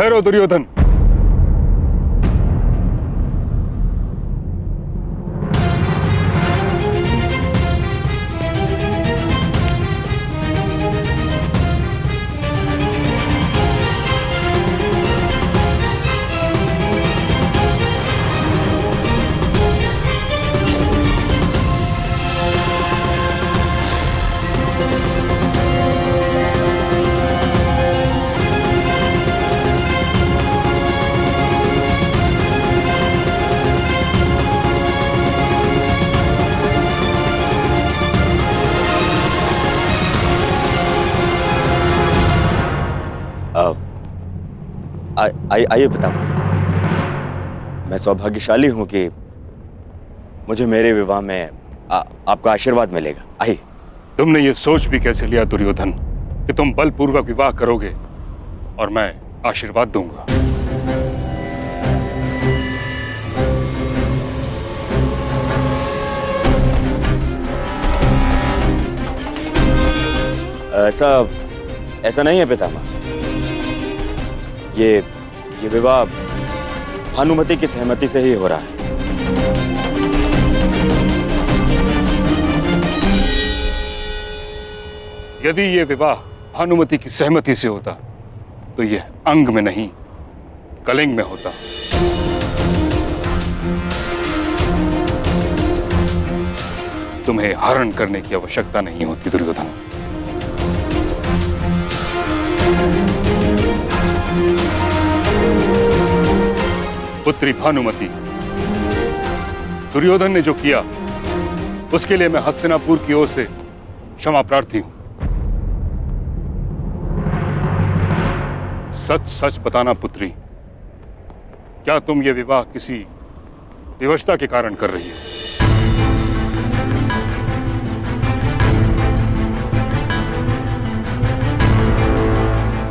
ठहरो दुर्योधन। आइए पितामह, मैं सौभाग्यशाली हूं कि मुझे मेरे विवाह में आपका आशीर्वाद मिलेगा। आइए। तुमने ये सोच भी कैसे लिया दुर्योधन कि तुम बलपूर्वक विवाह करोगे और मैं आशीर्वाद दूंगा? ऐसा नहीं है पितामह। ये विवाह भानुमति की सहमति से ही हो रहा है। यदि ये विवाह भानुमति की सहमति से होता तो यह अंग में नहीं कलिंग में होता। तुम्हें हरण करने की आवश्यकता नहीं होती दुर्योधन। पुत्री भानुमति, दुर्योधन ने जो किया उसके लिए मैं हस्तिनापुर की ओर से क्षमा प्रार्थी हूं। सच सच बताना पुत्री, क्या तुम ये विवाह किसी विवशता के कारण कर रही हो?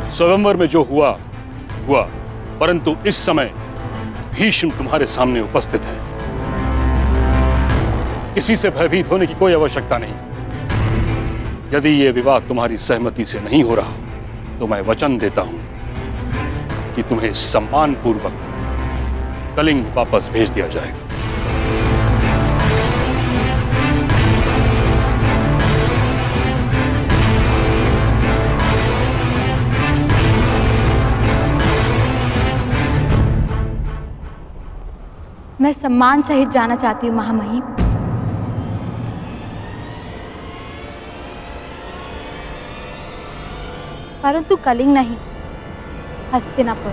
स्वयंवर में जो हुआ, परंतु इस समय भीष्म तुम्हारे सामने उपस्थित है। किसी से भयभीत होने की कोई आवश्यकता नहीं। यदि यह विवाह तुम्हारी सहमति से नहीं हो रहा तो मैं वचन देता हूं कि तुम्हें सम्मान पूर्वक कलिंग वापस भेज दिया जाएगा। मैं सम्मान सहित जाना चाहती हूँ महामहिम। परंतु कलिंग नहीं, हस्तिनापुर।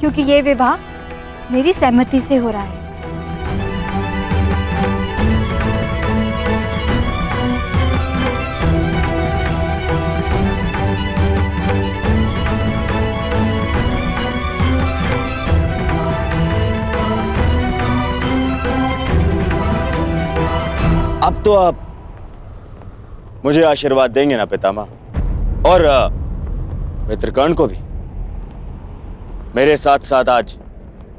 क्योंकि ये विवाह मेरी सहमति से हो रहा है। अब तो आप मुझे आशीर्वाद देंगे ना पितामह, और मित्रकर्ण को भी। मेरे साथ साथ आज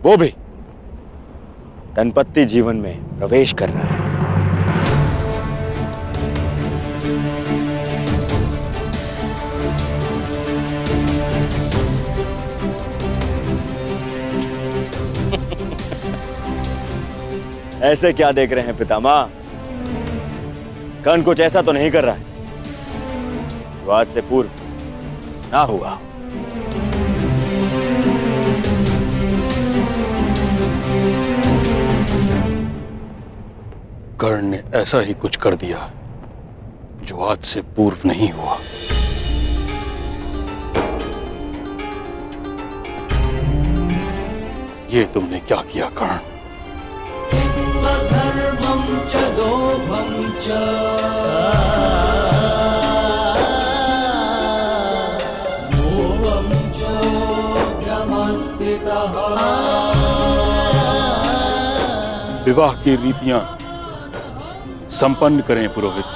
वो भी दंपत्ति जीवन में प्रवेश कर रहा है। ऐसे क्या देख रहे हैं पितामह? कर्ण कुछ ऐसा तो नहीं कर रहा है जो आज से पूर्व ना हुआ। कर्ण ने ऐसा ही कुछ कर दिया जो आज से पूर्व नहीं हुआ। ये तुमने क्या किया कर्ण? विवाह की रीतियां संपन्न करें पुरोहित।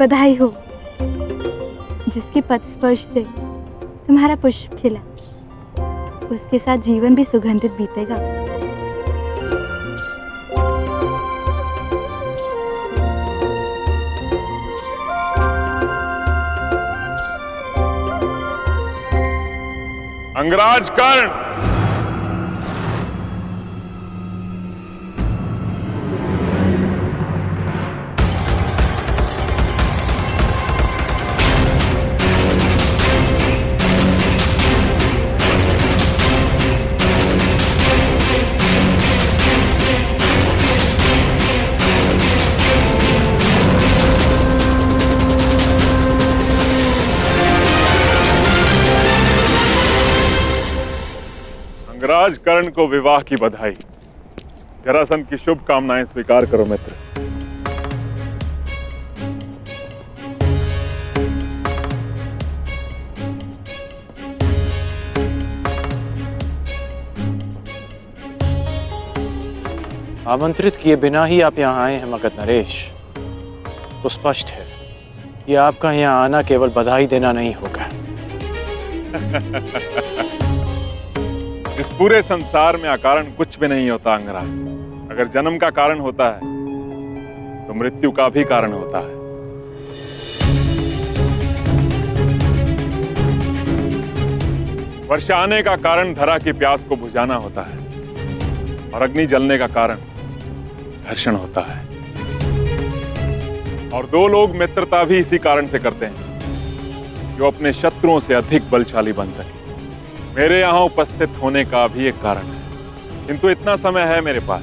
बधाई हो। जिसके पद स्पर्श से तुम्हारा पुष्प खिला, उसके साथ जीवन भी सुगंधित बीतेगा। अंगराज कर्ण, अंगराज कर्ण को विवाह की बधाई। जरासंध की शुभ कामनाएं स्वीकार करो मित्र। आमंत्रित किए बिना ही आप यहाँ आए हैं मगध नरेश, तो स्पष्ट है कि आपका यहाँ आना केवल बधाई देना नहीं होगा। इस पूरे संसार में अकारण कुछ भी नहीं होता अंगराज। अगर जन्म का कारण होता है तो मृत्यु का भी कारण होता है। वर्षा आने का कारण धरा की प्यास को बुझाना होता है और अग्नि जलने का कारण घर्षण होता है। और दो लोग मित्रता भी इसी कारण से करते हैं, जो अपने शत्रुओं से अधिक बलशाली बन सके। मेरे यहां उपस्थित होने का भी एक कारण है, किंतु इतना समय है मेरे पास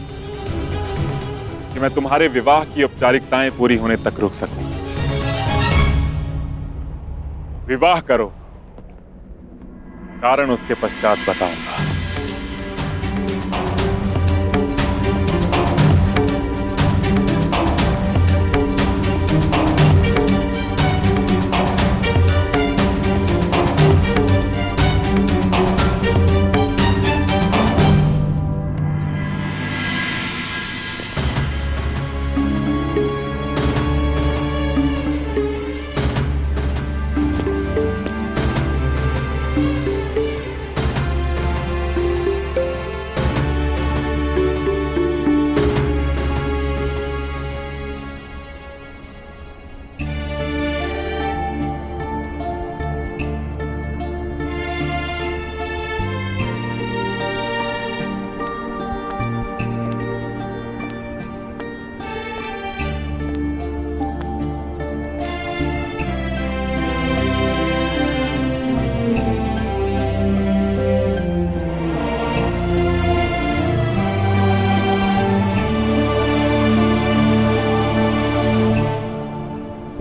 कि मैं तुम्हारे विवाह की औपचारिकताएं पूरी होने तक रुक सकूं। विवाह करो, कारण उसके पश्चात बताऊंगा।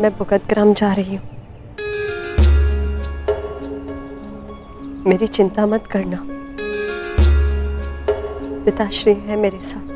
मैं भगतग्राम जा रही हूँ। मेरी चिंता मत करना, पिताश्री है मेरे साथ।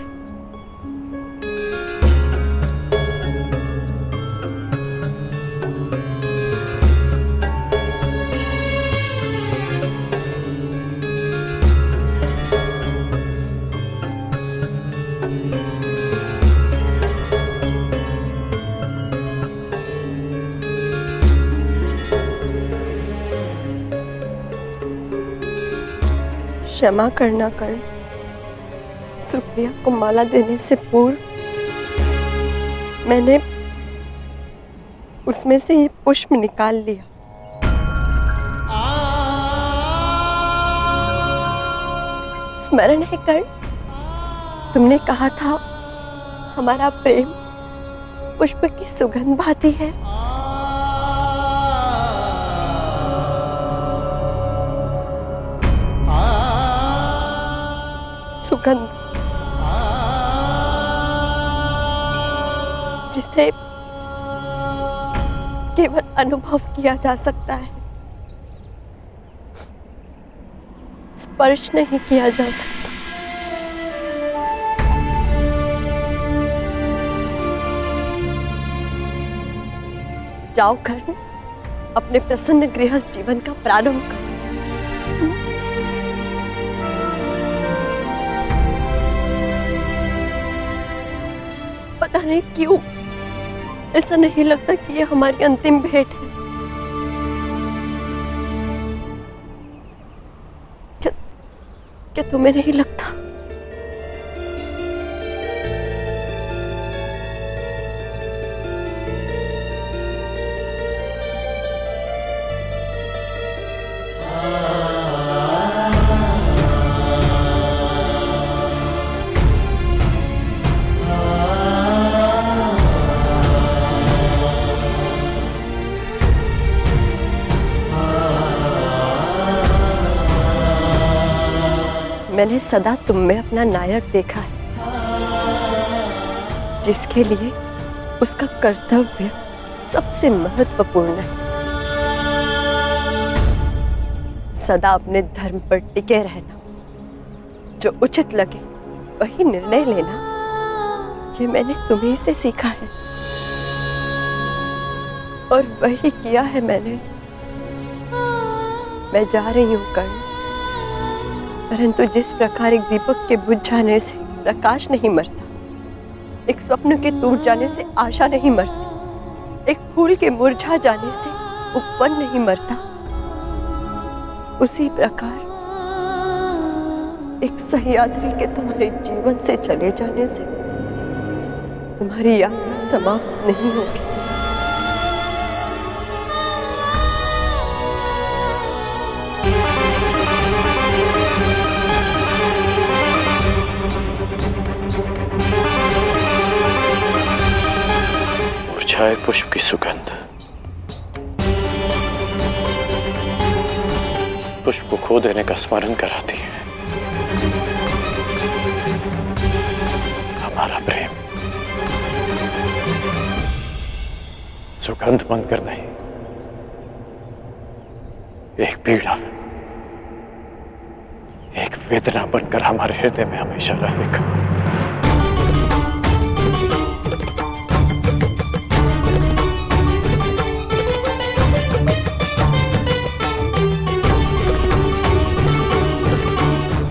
क्षमा करना कर्ण, सुप्रिया को माला देने से पूर्व मैंने उसमें से ये पुष्प निकाल लिया। स्मरण है कर्ण, तुमने कहा था हमारा प्रेम पुष्प की सुगंध भाती है। सुगंध जिसे केवल अनुभव किया जा सकता है, स्पर्श नहीं किया जा सकता। जाओ कर्ण, अपने प्रसन्न गृहस्थ जीवन का प्रारंभ करो। पता नहीं क्यों ऐसा नहीं लगता कि ये हमारी अंतिम भेंट है? क्या तुम्हें नहीं लगता? मैंने सदा तुम में अपना नायक देखा है, जिसके लिए उसका कर्तव्य सबसे महत्वपूर्ण है। सदा अपने धर्म पर टिके रहना, जो उचित लगे वही निर्णय लेना, ये मैंने तुम्हीं से सीखा है और वही किया है मैंने। मैं जा रही हूँ कर्ण, परंतु जिस प्रकार एक दीपक के बुझ जाने से प्रकाश नहीं मरता, एक स्वप्न के टूट जाने से आशा नहीं मरती, एक फूल के मुरझा जाने से उपवन नहीं मरता, उसी प्रकार एक सहयात्री के तुम्हारे जीवन से चले जाने से तुम्हारी यात्रा समाप्त नहीं होगी। मुरझाए पुष्प की सुगंध पुष्प को खो देने का स्मरण कराती है। हमारा प्रेम सुगंध बनकर नहीं, एक पीड़ा, एक वेदना बनकर हमारे हृदय में हमेशा रहेगा।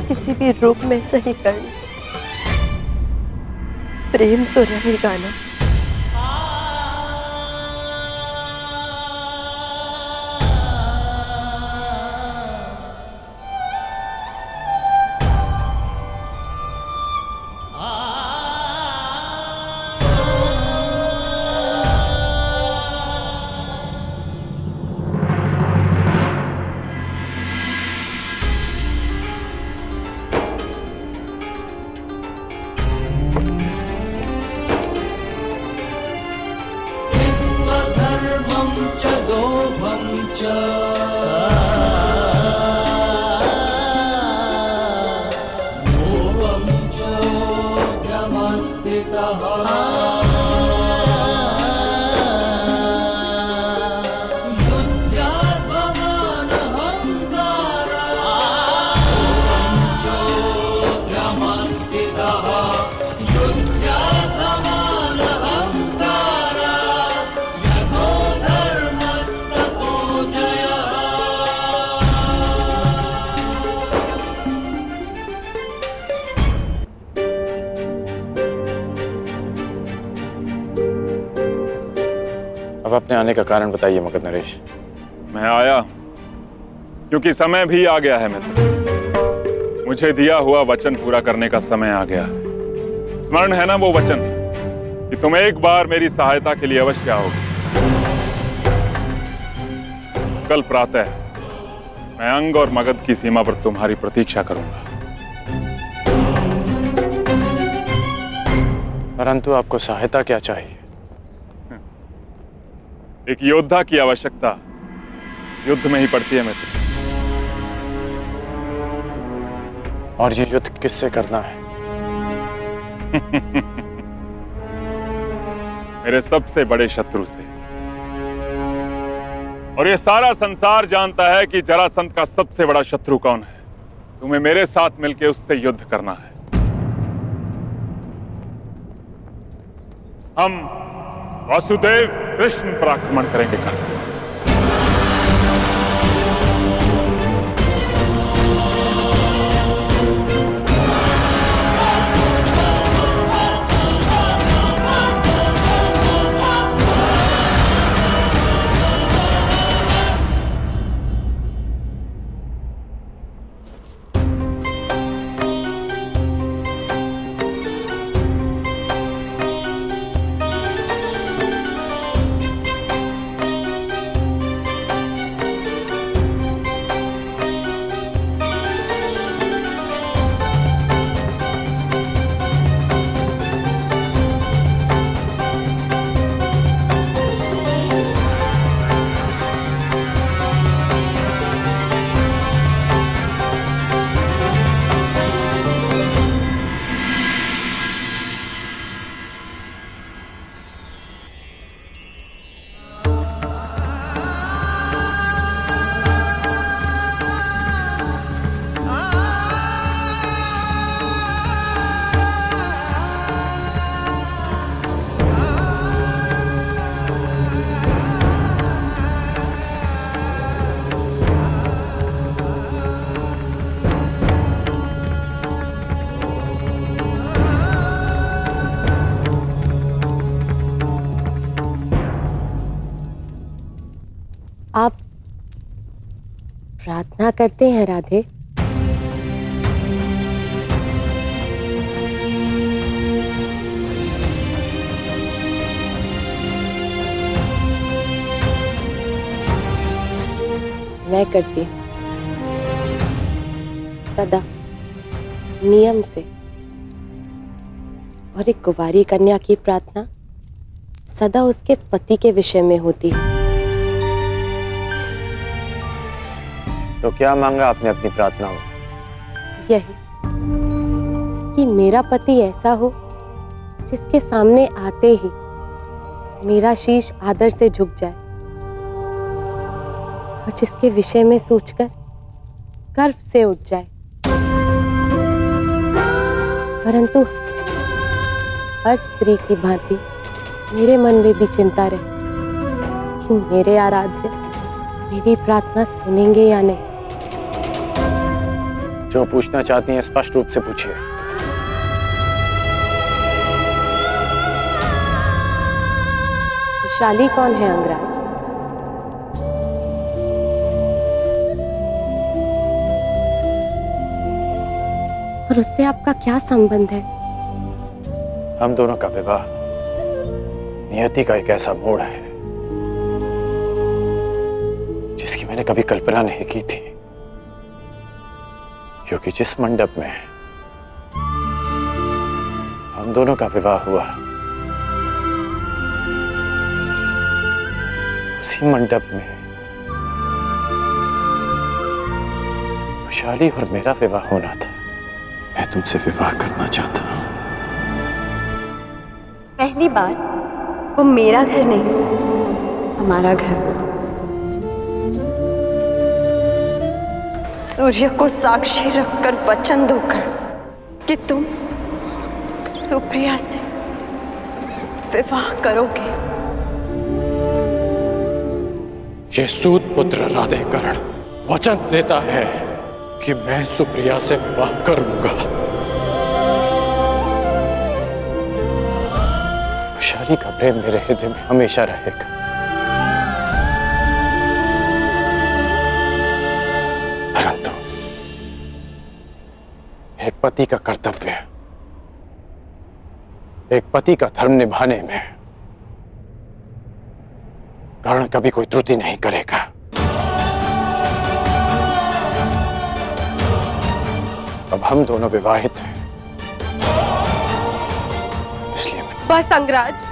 किसी भी रूप में सही करना, प्रेम तो रहेगा ना। अब अपने आने का कारण बताइए मगध नरेश। मैं आया क्योंकि समय भी आ गया है मित्र। मुझे दिया हुआ वचन पूरा करने का समय आ गया। स्मरण है ना वो वचन कि तुम एक बार मेरी सहायता के लिए अवश्य आओगे। कल प्रातः मैं अंग और मगध की सीमा पर तुम्हारी प्रतीक्षा करूंगा। परंतु आपको सहायता क्या चाहिए? एक योद्धा की आवश्यकता युद्ध में ही पड़ती है मित्र। और ये युद्ध किससे करना है? मेरे सबसे बड़े शत्रु से। और ये सारा संसार जानता है कि जरासंध का सबसे बड़ा शत्रु कौन है। तुम्हें मेरे साथ मिलकर उससे युद्ध करना है। हम वासुदेव कृष्ण पर आक्रमण करेंगे कल। प्रार्थना करते हैं राधे। मैं करती हूँ सदा नियम से, और एक कुंवारी कन्या की प्रार्थना सदा उसके पति के विषय में होती है। तो क्या मांगा आपने अपनी प्रार्थना में? यही कि मेरा पति ऐसा हो जिसके सामने आते ही मेरा शीश आदर से झुक जाए, और जिसके विषय में सोचकर गर्व से उठ जाए। परंतु हर स्त्री की भांति मेरे मन में भी चिंता रहे कि मेरे आराध्य मेरी प्रार्थना सुनेंगे या नहीं। जो पूछना चाहती हैं स्पष्ट रूप से पूछिए। विशाली कौन है अंगराज? और उससे आपका क्या संबंध है? हम दोनों का विवाह नियति का एक ऐसा मोड़ है जिसकी मैंने कभी कल्पना नहीं की थी, क्योंकि जिस मंडप में हम दोनों का विवाह हुआ उसी मंडप में विशाली और मेरा विवाह होना था। मैं तुमसे विवाह करना चाहता हूं। पहली बार वो मेरा घर नहीं, हमारा घर था। सूर्य को साक्षी रखकर वचन दोकर कि तुम सुप्रिया से विवाह करोगे। ये सूत पुत्र राधेकरण वचन देता है कि मैं सुप्रिया से विवाह करूंगा। विशाली का प्रेम मेरे हृदय में हमेशा रहेगा। परंतु एक पति का कर्तव्य, एक पति का धर्म निभाने में कर्ण कभी कोई त्रुटि नहीं करेगा। अब हम दोनों विवाहित हैं, इसलिए बस अंगराज,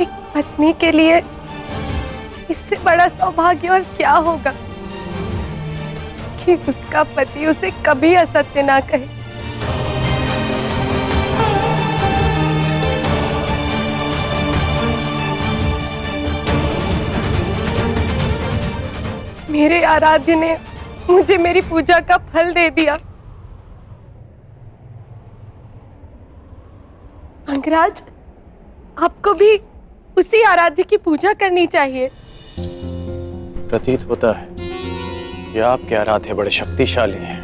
एक पत्नी के लिए इससे बड़ा सौभाग्य और क्या होगा कि उसका पति उसे कभी असत्य ना कहे। मेरे आराध्य ने मुझे मेरी पूजा का फल दे दिया। अंगराज, आपको भी उसी आराध्य की पूजा करनी चाहिए। प्रतीत होता है कि आपके आराध्य बड़े शक्तिशाली हैं।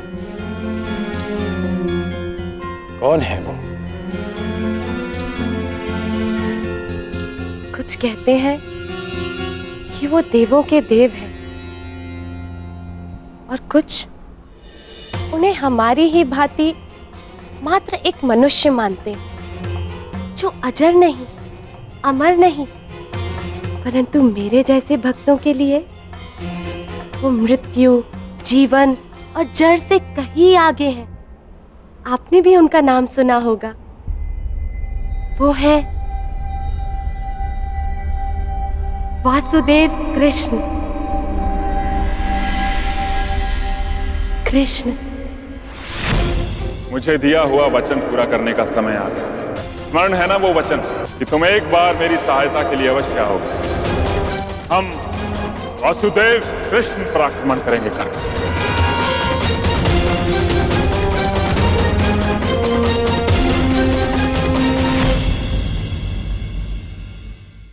कौन है वो? कुछ कहते हैं कि वो देवों के देव हैं, और कुछ उन्हें हमारी ही भांति मात्र एक मनुष्य मानते हैं, जो अजर नहीं, अमर नहीं, परंतु मेरे जैसे भक्तों के लिए वो मृत्यु, जीवन और जड़ से कहीं आगे है। आपने भी उनका नाम सुना होगा। वो है वासुदेव कृष्ण। कृष्ण, मुझे दिया हुआ वचन पूरा करने का समय आ गया। स्मरण है ना वो वचन कि तुम एक बार मेरी सहायता के लिए अवश्य आओगे। हम वासुदेव कृष्ण पर आक्रमण करेंगे।